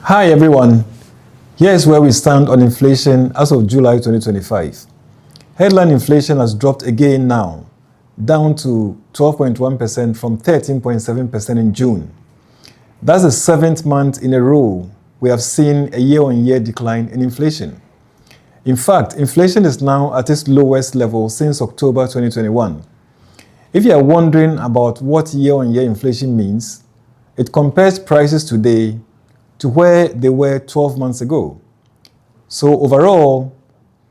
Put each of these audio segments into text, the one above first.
Hi everyone, here is where we stand on inflation as of July 2025. Headline inflation has dropped again now, down to 12.1% from 13.7% in June. That's the seventh month in a row we have seen a year-on-year decline in inflation. In fact, inflation is now at its lowest level since October 2021. If you are wondering about what year-on-year inflation means, it compares prices today to where they were 12 months ago. So overall,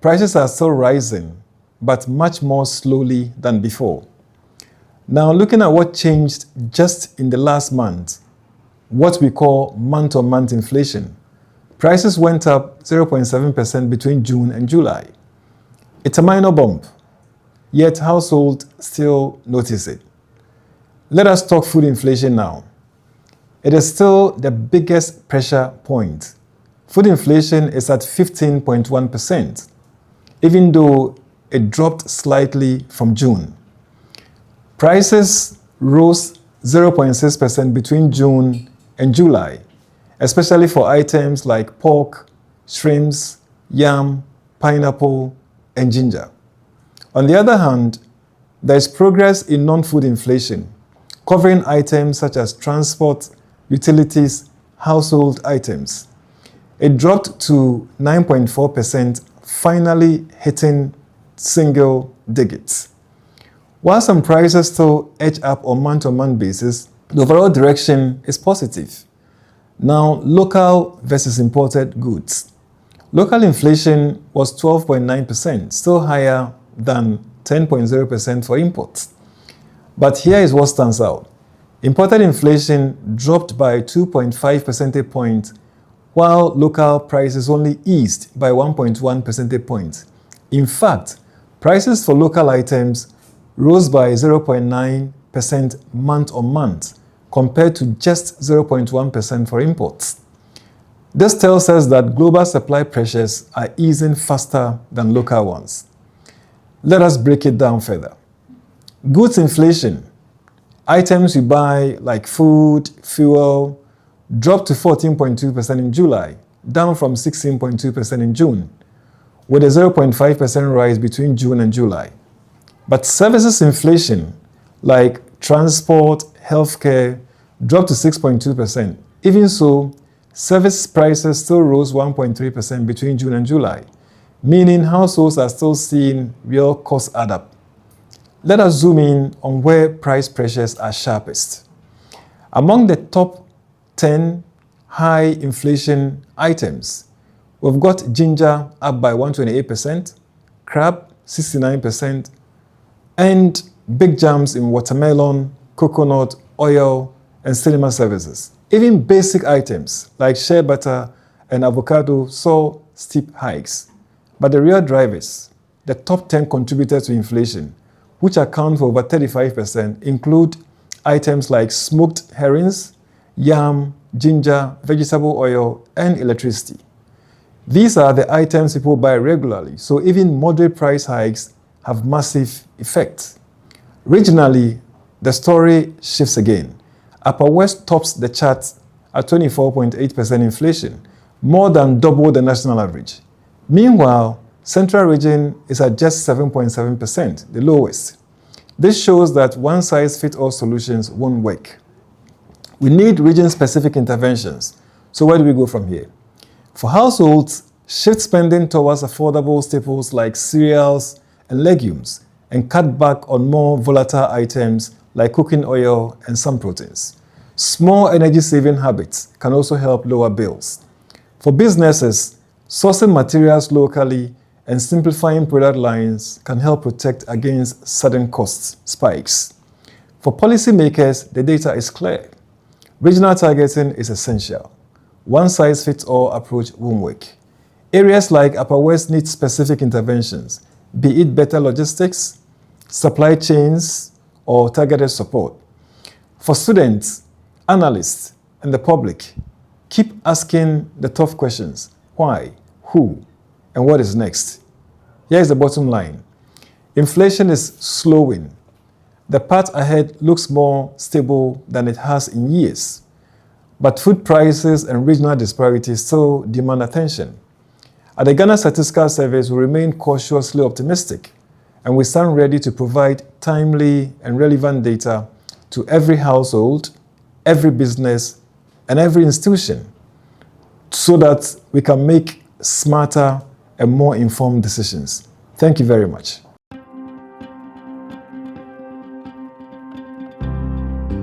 prices are still rising, but much more slowly than before. Now, looking at what changed just in the last month, what we call month-on-month inflation, prices went up 0.7% between June and July. It's a minor bump, yet households still notice it. Let us talk food inflation now. It is still the biggest pressure point. Food inflation is at 15.1%, even though it dropped slightly from June. Prices rose 0.6% between June and July, especially for items like pork, shrimps, yam, pineapple, and ginger. On the other hand, there is progress in non-food inflation, covering items such as transport, utilities, household items. It dropped to 9.4%, finally hitting single digits. While some prices still edge up on month-on-month basis, the overall direction is positive. Now, local versus imported goods. Local inflation was 12.9%, still higher than 10.0% for imports. But here is what stands out. Imported inflation dropped by 2.5 percentage points, while local prices only eased by 1.1 percentage points. In fact, prices for local items rose by 0.9% month-on-month, compared to just 0.1% for imports. This tells us that global supply pressures are easing faster than local ones. Let us break it down further. Goods inflation. Items you buy like food, fuel, dropped to 14.2% in July, down from 16.2% in June, with a 0.5% rise between June and July. But services inflation, like transport, healthcare, dropped to 6.2%. Even so, service prices still rose 1.3% between June and July, meaning households are still seeing real costs add up. Let us zoom in on where price pressures are sharpest. Among the top 10 high inflation items, we've got ginger up by 128%, crab 69%, and big jumps in watermelon, coconut, oil, and cinema services. Even basic items like shea butter and avocado saw steep hikes. But the real drivers, the top 10 contributors to inflation, which account for over 35%, include items like smoked herrings, yam, ginger, vegetable oil, and electricity. These are the items people buy regularly, so even moderate price hikes have massive effect. Regionally, the story shifts again. Upper West tops the charts at 24.8% inflation, more than double the national average. Meanwhile, Central region is at just 7.7%, the lowest. This shows that one-size-fits-all solutions won't work. We need region-specific interventions. So where do we go from here? For households, shift spending towards affordable staples like cereals and legumes, and cut back on more volatile items like cooking oil and some proteins. Small energy-saving habits can also help lower bills. For businesses, sourcing materials locally and simplifying product lines can help protect against sudden cost spikes. For policymakers, the data is clear. Regional targeting is essential. One-size-fits-all approach won't work. Areas like Upper West need specific interventions, be it better logistics, supply chains, or targeted support. For students, analysts, and the public, keep asking the tough questions. Why? Who? And what is next? Here is the bottom line. Inflation is slowing. The path ahead looks more stable than it has in years. but food prices and regional disparities still demand attention. At the Ghana Statistical Service, we remain cautiously optimistic, and we stand ready to provide timely and relevant data to every household, every business, and every institution so that we can make smarter and more informed decisions. Thank you very much.